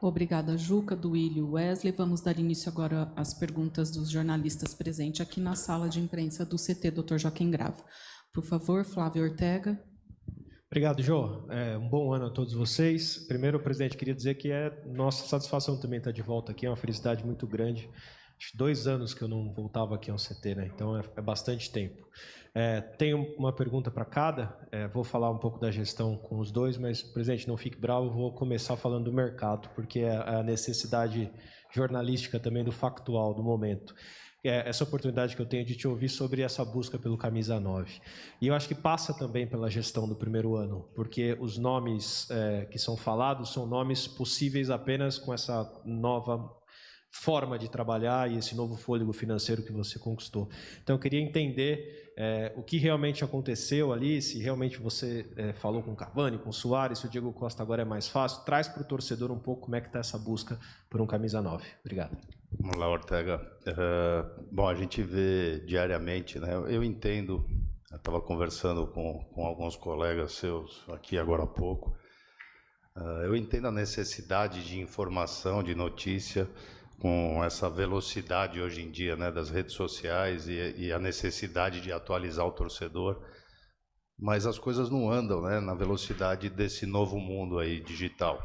Obrigada, Juca, Duílio, Wesley. Vamos dar início agora às perguntas dos jornalistas presentes aqui na sala de imprensa do CT Dr. Joaquim Gravo. Por favor, Flávio Ortega. Obrigado, Jô. Um bom ano a todos vocês. Primeiro, presidente, queria dizer que é nossa satisfação também estar de volta aqui, é uma felicidade muito grande. Acho 2 anos que eu não voltava aqui ao CT, né? Então é bastante tempo. Tenho uma pergunta para cada, vou falar um pouco da gestão com os dois, mas, presidente, não fique bravo, vou começar falando do mercado, porque é a necessidade jornalística também do factual do momento. Essa oportunidade que eu tenho de te ouvir sobre essa busca pelo Camisa 9. E eu acho que passa também pela gestão do primeiro ano, porque os nomes que são falados são nomes possíveis apenas com essa nova forma de trabalhar e esse novo fôlego financeiro que você conquistou. Então, eu queria entender o que realmente aconteceu ali, se realmente você falou com o Cavani, com o Suárez, se o Diego Costa agora é mais fácil. Traz para o torcedor um pouco como é que está essa busca por um Camisa 9. Obrigado. Vamos lá, Ortega. Bom, a gente vê diariamente, né? Eu entendo, eu estava conversando com alguns colegas seus aqui agora há pouco, eu entendo a necessidade de informação, de notícia, com essa velocidade hoje em dia, né, das redes sociais e a necessidade de atualizar o torcedor, mas as coisas não andam, né, na velocidade desse novo mundo aí digital.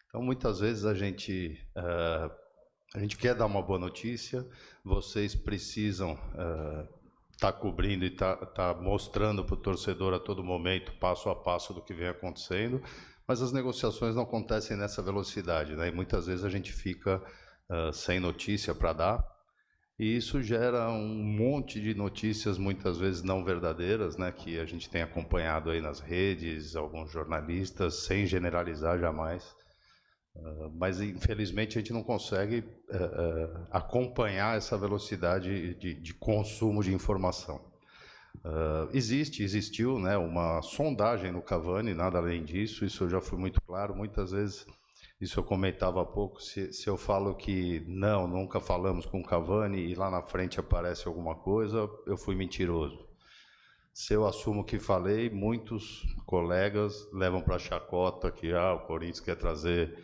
Então, muitas vezes a gente quer dar uma boa notícia, vocês precisam estar cobrindo e tá mostrando para o torcedor a todo momento, passo a passo, do que vem acontecendo, mas as negociações não acontecem nessa velocidade, né? E muitas vezes a gente fica sem notícia para dar, e isso gera um monte de notícias, muitas vezes não verdadeiras, né? Que a gente tem acompanhado aí nas redes, alguns jornalistas, sem generalizar jamais. Mas infelizmente a gente não consegue acompanhar essa velocidade de consumo de informação. Existiu, né, uma sondagem no Cavani, nada além disso, isso eu já fui muito claro. Muitas vezes, isso eu comentava há pouco, se eu falo que nunca falamos com o Cavani e lá na frente aparece alguma coisa, eu fui mentiroso. Se eu assumo que falei, muitos colegas levam para a chacota que o Corinthians quer trazer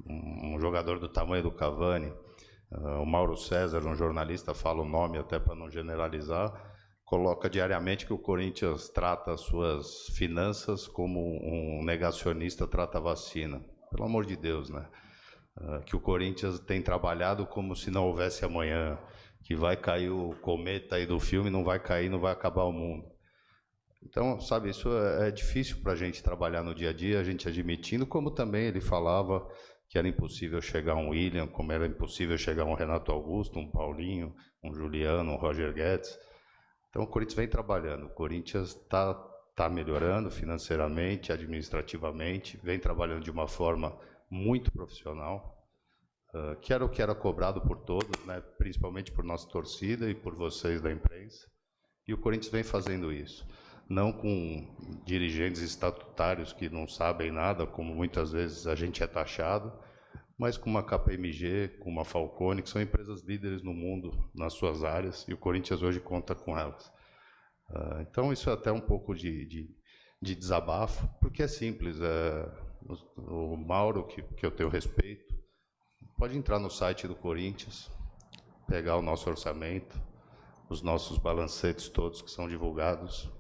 um jogador do tamanho do Cavani. O Mauro César, um jornalista, fala o nome até para não generalizar, coloca diariamente que o Corinthians trata as suas finanças como um negacionista trata a vacina. Pelo amor de Deus, né? Que o Corinthians tem trabalhado como se não houvesse amanhã, que vai cair o cometa aí do filme, não vai cair, não vai acabar o mundo. Então, sabe, isso é difícil para a gente trabalhar no dia a dia, a gente admitindo, como também ele falava que era impossível chegar um William, como era impossível chegar um Renato Augusto, um Paulinho, um Juliano, um Roger Guedes. Então, o Corinthians vem trabalhando, o Corinthians está melhorando financeiramente, administrativamente, vem trabalhando de uma forma muito profissional, que era o que era cobrado por todos, né, principalmente por nossa torcida e por vocês da imprensa, e o Corinthians vem fazendo isso. Não com dirigentes estatutários que não sabem nada, como muitas vezes a gente é taxado, mas com uma KPMG, com uma Falcone, que são empresas líderes no mundo, nas suas áreas, e o Corinthians hoje conta com elas. Então, isso é até um pouco de desabafo, porque é simples. O Mauro, que eu tenho respeito, pode entrar no site do Corinthians, pegar o nosso orçamento, os nossos balancetes todos que são divulgados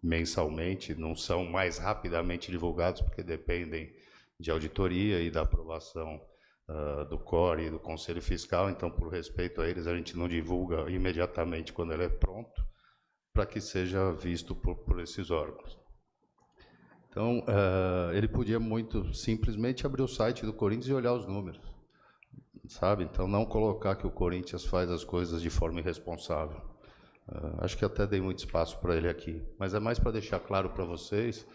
mensalmente, não são mais rapidamente divulgados porque dependem de auditoria e da aprovação do CORE e do Conselho Fiscal, então, por respeito a eles, a gente não divulga imediatamente quando ele é pronto, para que seja visto por esses órgãos. Então, ele podia muito simplesmente abrir o site do Corinthians e olhar os números, sabe? Então, não colocar que o Corinthians faz as coisas de forma irresponsável. Acho que até dei muito espaço para ele aqui, mas é mais para deixar claro para vocês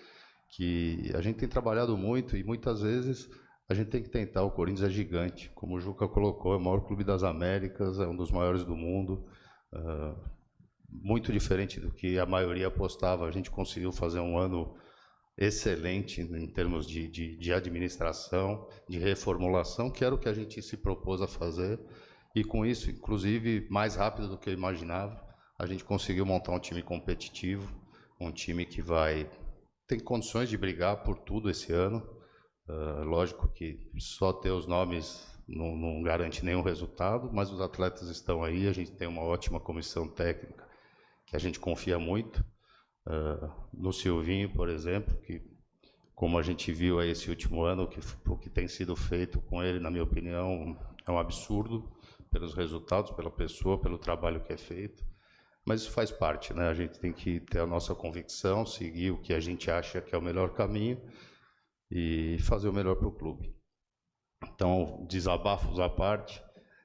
que a gente tem trabalhado muito e muitas vezes a gente tem que tentar. O Corinthians é gigante, como o Juca colocou, é o maior clube das Américas, é um dos maiores do mundo, muito diferente do que a maioria apostava. A gente conseguiu fazer um ano excelente em termos de administração, de reformulação, que era o que a gente se propôs a fazer, e com isso, inclusive, mais rápido do que eu imaginava, a gente conseguiu montar um time competitivo, um time que tem condições de brigar por tudo esse ano. Lógico que só ter os nomes não garante nenhum resultado, mas os atletas estão aí, a gente tem uma ótima comissão técnica, que a gente confia muito. No Silvinho, por exemplo, que, como a gente viu aí esse último ano, o que tem sido feito com ele, na minha opinião, é um absurdo, pelos resultados, pela pessoa, pelo trabalho que é feito. Mas isso faz parte, né? A gente tem que ter a nossa convicção, seguir o que a gente acha que é o melhor caminho e fazer o melhor para o clube. Então, desabafos à parte,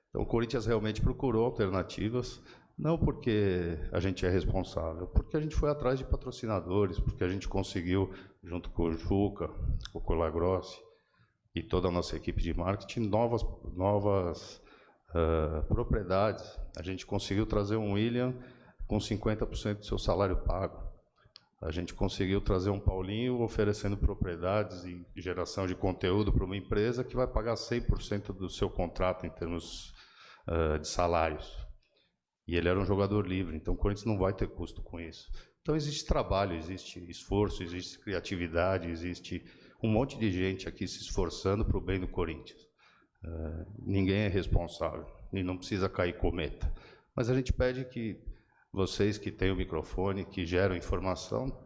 então, o Corinthians realmente procurou alternativas, não porque a gente é responsável, porque a gente foi atrás de patrocinadores, porque a gente conseguiu, junto com o Juca, o Colagrossi e toda a nossa equipe de marketing, novas propriedades. A gente conseguiu trazer um William com 50% do seu salário pago. A gente conseguiu trazer um Paulinho oferecendo propriedades e geração de conteúdo para uma empresa que vai pagar 100% do seu contrato em termos de salários. E ele era um jogador livre, então o Corinthians não vai ter custo com isso. Então existe trabalho, existe esforço, existe criatividade, existe um monte de gente aqui se esforçando para o bem do Corinthians. Ninguém é responsável e não precisa cair cometa. Mas a gente pede que vocês que têm o microfone, que geram informação,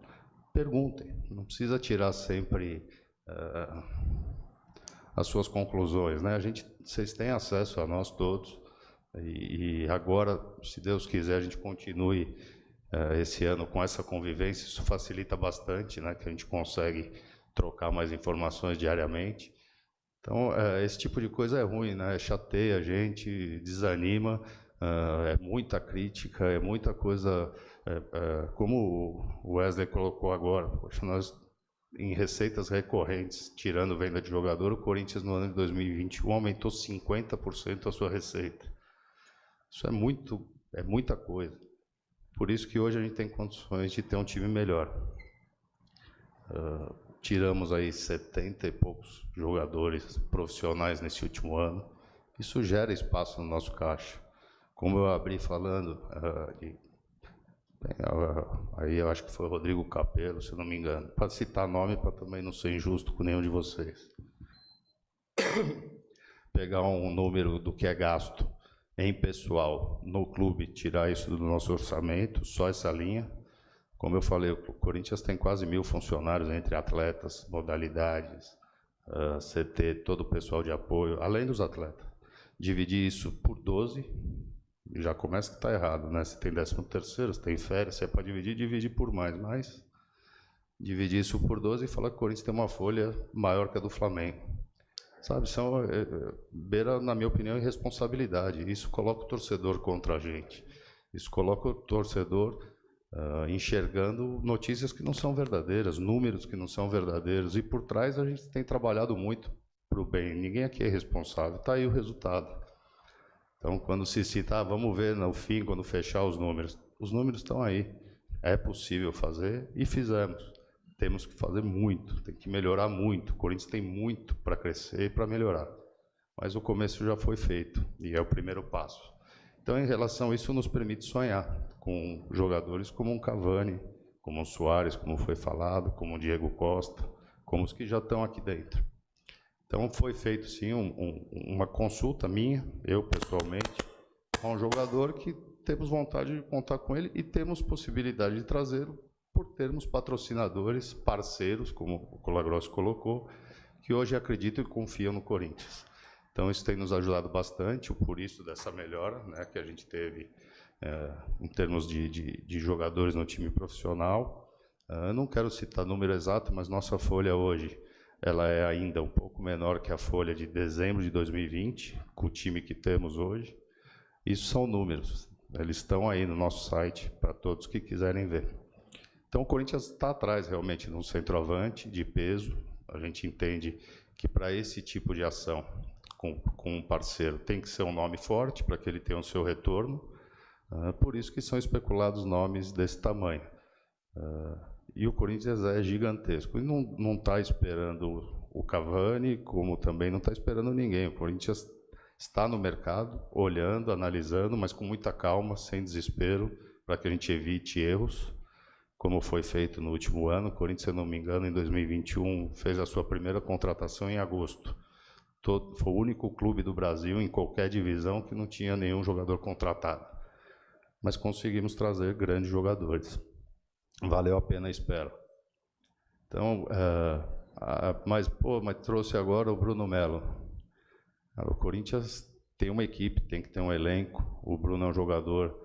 perguntem. Não precisa tirar sempre as suas conclusões, né? Vocês têm acesso a nós todos. E agora, se Deus quiser, a gente continue esse ano com essa convivência. Isso facilita bastante, né? Que a gente consegue trocar mais informações diariamente. Então, esse tipo de coisa é ruim, né? Chateia a gente, desanima. É muita crítica, é muita coisa, como o Wesley colocou agora, poxa, nós em receitas recorrentes, tirando venda de jogador, o Corinthians no ano de 2021 aumentou 50% a sua receita. Isso é muita coisa. Por isso que hoje a gente tem condições de ter um time melhor. Tiramos aí 70 e poucos jogadores profissionais nesse último ano. Isso gera espaço no nosso caixa. Como eu abri falando, aí eu acho que foi o Rodrigo Capello, se não me engano, para citar nome, para também não ser injusto com nenhum de vocês. Pegar um número do que é gasto em pessoal no clube, tirar isso do nosso orçamento, só essa linha. Como eu falei, o Corinthians tem quase 1.000 funcionários, entre atletas, modalidades, CT, todo o pessoal de apoio, além dos atletas. Dividir isso por 12, já começa que está errado, né? Se tem 13º, se tem férias, se é para dividir por mais. Mas dividir isso por 12 e falar que o Corinthians tem uma folha maior que a do Flamengo. Sabe, são beira, na minha opinião, irresponsabilidade. Isso coloca o torcedor contra a gente. Isso coloca o torcedor enxergando notícias que não são verdadeiras, números que não são verdadeiros. E por trás a gente tem trabalhado muito para o bem. Ninguém aqui é responsável. Está aí o resultado. Então, quando se cita, vamos ver no fim, quando fechar os números estão aí. É possível fazer e fizemos. Temos que fazer muito, tem que melhorar muito. O Corinthians tem muito para crescer e para melhorar. Mas o começo já foi feito e é o primeiro passo. Então, em relação a isso, nos permite sonhar com jogadores como um Cavani, como o Suárez, como foi falado, como o Diego Costa, como os que já estão aqui dentro. Então, foi feito, sim, uma consulta minha, eu pessoalmente, com um jogador que temos vontade de contar com ele e temos possibilidade de trazê-lo por termos patrocinadores, parceiros, como o Colagrossi colocou, que hoje acreditam e confiam no Corinthians. Então, isso tem nos ajudado bastante, por isso dessa melhora, né, que a gente teve em termos de jogadores no time profissional. Eu não quero citar número exato, mas nossa folha hoje ela é ainda um pouco menor que a folha de dezembro de 2020, com o time que temos hoje. Isso são números, eles estão aí no nosso site para todos que quiserem ver. Então, o Corinthians está atrás realmente de um centroavante de peso. A gente entende que para esse tipo de ação com um parceiro tem que ser um nome forte para que ele tenha o seu retorno. Por isso que são especulados nomes desse tamanho. E o Corinthians é gigantesco. E não está esperando o Cavani, como também não está esperando ninguém. O Corinthians está no mercado, olhando, analisando, mas com muita calma, sem desespero, para que a gente evite erros. como foi feito no último ano. O Corinthians, se eu não me engano, em 2021, fez a sua primeira contratação em agosto. Foi o único clube do Brasil, em qualquer divisão, que não tinha nenhum jogador contratado. Mas conseguimos trazer grandes jogadores. Valeu a pena a espera. Então, mas trouxe agora o Bruno Melo. O Corinthians tem uma equipe, tem que ter um elenco. O Bruno é um jogador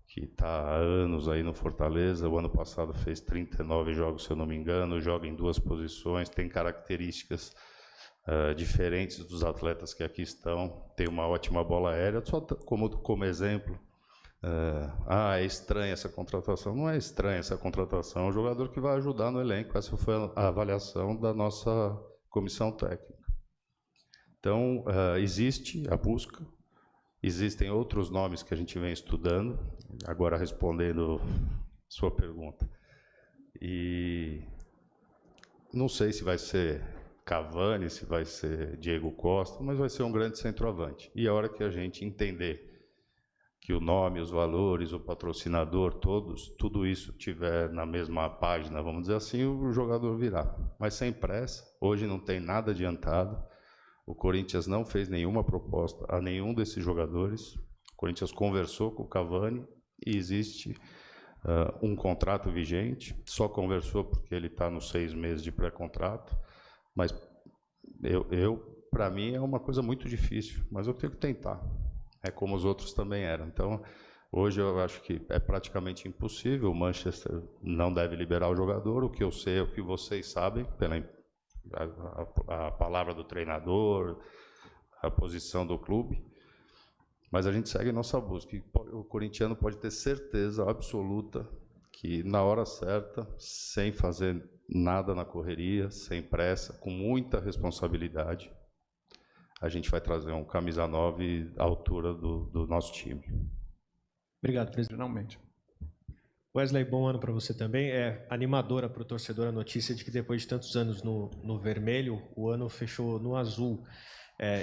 que está há anos aí no Fortaleza. O ano passado fez 39 jogos, se eu não me engano, joga em 2 posições, tem características diferentes dos atletas que aqui estão, tem uma ótima bola aérea. Só como exemplo, é estranha essa contratação. Não é estranha essa contratação, é um jogador que vai ajudar no elenco. Essa foi a avaliação da nossa comissão técnica. Então, existe a busca, existem outros nomes que a gente vem estudando, agora respondendo sua pergunta. E não sei se vai ser Cavani, se vai ser Diego Costa, mas vai ser um grande centroavante. E a hora que a gente entender que o nome, os valores, o patrocinador, tudo isso tiver na mesma página, vamos dizer assim, o jogador virá. Mas sem pressa, hoje não tem nada adiantado. O Corinthians não fez nenhuma proposta a nenhum desses jogadores. O Corinthians conversou com o Cavani e existe um contrato vigente. Só conversou porque ele está nos 6 meses de pré-contrato. Mas para mim, é uma coisa muito difícil, mas eu tenho que tentar. É como os outros também eram. Então, hoje eu acho que é praticamente impossível. O Manchester não deve liberar o jogador. O que eu sei é o que vocês sabem, pela a palavra do treinador, a posição do clube. Mas a gente segue nossa busca. E o corintiano pode ter certeza absoluta que, na hora certa, sem fazer nada na correria, sem pressa, com muita responsabilidade, a gente vai trazer um camisa 9 à altura do nosso time. Obrigado, presidente. Finalmente. Wesley, bom ano para você também. É animadora para o torcedor a notícia de que depois de tantos anos no vermelho, o ano fechou no azul.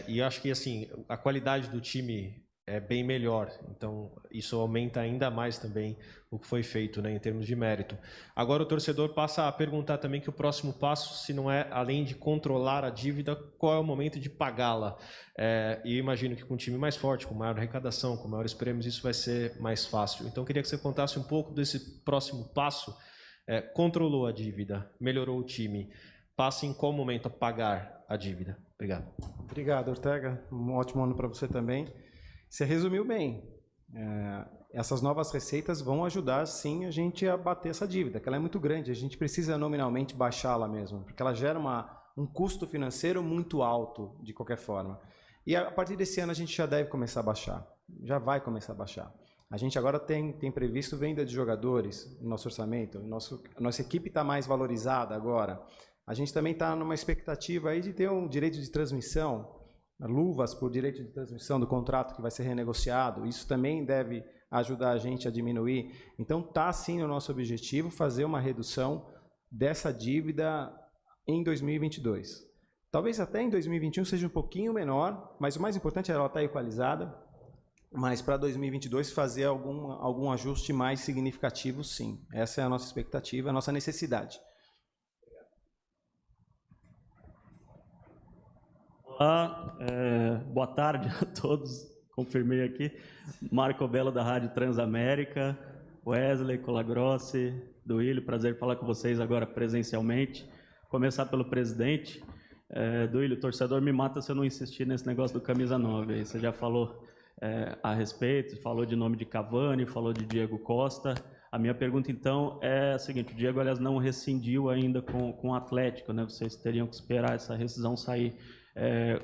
E acho que assim a qualidade do time é bem melhor. Então isso aumenta ainda mais também o que foi feito, né, em termos de mérito. Agora o torcedor passa a perguntar também que o próximo passo, se não é além de controlar a dívida, qual é o momento de pagá-la? E eu imagino que com um time mais forte, com maior arrecadação, com maiores prêmios, isso vai ser mais fácil. Então eu queria que você contasse um pouco desse próximo passo. Controlou a dívida, melhorou o time. Passa em qual momento a pagar a dívida? Obrigado. Obrigado, Ortega. Um ótimo ano para você também. Você resumiu bem. Essas novas receitas vão ajudar, sim, a gente a bater essa dívida, que ela é muito grande. A gente precisa nominalmente baixá-la mesmo, porque ela gera um custo financeiro muito alto, de qualquer forma. E a partir desse ano a gente já deve começar a baixar. Já vai começar a baixar. A gente agora tem previsto venda de jogadores no nosso orçamento. Nossa equipe está mais valorizada agora. A gente também está numa expectativa aí de ter um direito de transmissão, luvas por direito de transmissão do contrato que vai ser renegociado. Isso também deve ajudar a gente a diminuir. Então, está sim no nosso objetivo fazer uma redução dessa dívida em 2022. Talvez até em 2021 seja um pouquinho menor, mas o mais importante é ela estar equalizada. Mas para 2022 fazer algum ajuste mais significativo, sim. Essa é a nossa expectativa, a nossa necessidade. Olá, boa tarde a todos, confirmei aqui. Marco Belo da Rádio Transamérica, Wesley, Colagrossi, Duílio, prazer falar com vocês agora presencialmente. Começar pelo presidente. Duílio, torcedor me mata se eu não insistir nesse negócio do camisa 9. Aí você já falou a respeito, falou de nome de Cavani, falou de Diego Costa. A minha pergunta, então, é a seguinte: o Diego, aliás, não rescindiu ainda com o Atlético, né? Vocês teriam que esperar essa rescisão sair.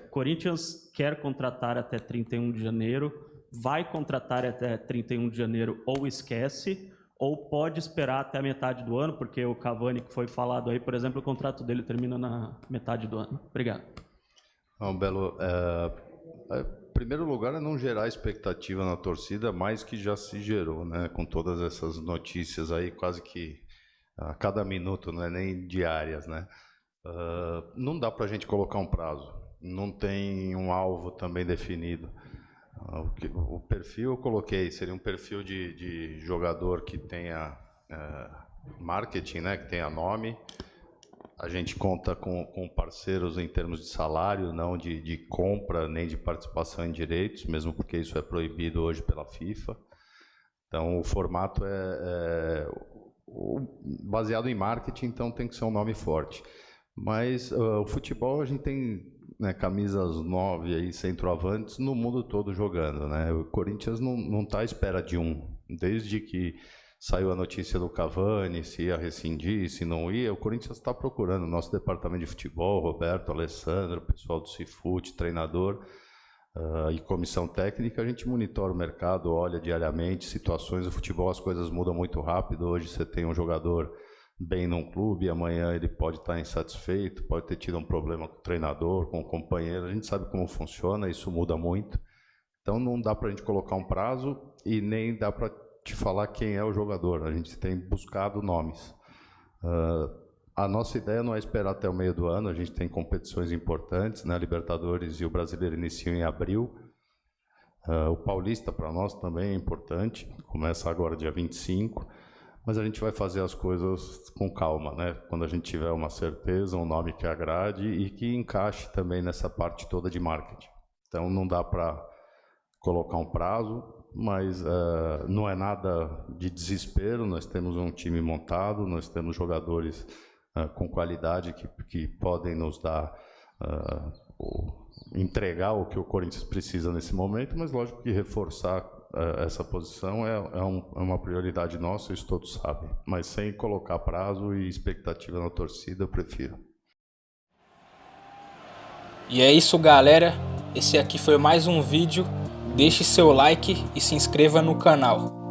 Corinthians quer contratar até 31 de janeiro, vai contratar até 31 de janeiro ou esquece, ou pode esperar até a metade do ano, porque o Cavani, que foi falado aí, por exemplo, o contrato dele termina na metade do ano. Obrigado. Bom, Belo, em primeiro lugar é não gerar expectativa na torcida, mais que já se gerou, né, com todas essas notícias aí, quase que a cada minuto, não é nem diárias, né? Não dá para a gente colocar um prazo. Não tem um alvo também definido. O perfil eu coloquei, seria um perfil de jogador que tenha marketing, né, que tenha nome. A gente conta com parceiros em termos de salário, não de compra nem de participação em direitos, mesmo porque isso é proibido hoje pela FIFA. Então, o formato é baseado em marketing, então tem que ser um nome forte. Mas o futebol, a gente tem, né, camisas 9 aí, centroavantes no mundo todo jogando, né? O Corinthians não está à espera de um. Desde que saiu a notícia do Cavani, se ia rescindir, se não ia, o Corinthians está procurando. Nosso departamento de futebol, Roberto, Alessandro, pessoal do Cifute, treinador e comissão técnica, a gente monitora o mercado, olha diariamente situações do futebol, as coisas mudam muito rápido. Hoje você tem um jogador bem num clube, amanhã ele pode estar insatisfeito, pode ter tido um problema com o treinador, com o companheiro. A gente sabe como funciona, isso muda muito. Então não dá para a gente colocar um prazo e nem dá para te falar quem é o jogador. A gente tem buscado nomes. A nossa ideia não é esperar até o meio do ano, a gente tem competições importantes, né? Libertadores e o Brasileiro iniciam em abril. O Paulista para nós também é importante, começa agora dia 25, mas a gente vai fazer as coisas com calma, né? Quando a gente tiver uma certeza, um nome que agrade e que encaixe também nessa parte toda de marketing. Então não dá para colocar um prazo, mas não é nada de desespero. Nós temos um time montado, nós temos jogadores com qualidade que podem nos dar, entregar o que o Corinthians precisa nesse momento, mas lógico que reforçar essa posição é uma prioridade nossa, isso todos sabem, mas sem colocar prazo e expectativa na torcida, eu prefiro. E é isso, galera, esse aqui foi mais um vídeo. Deixe seu like e se inscreva no canal.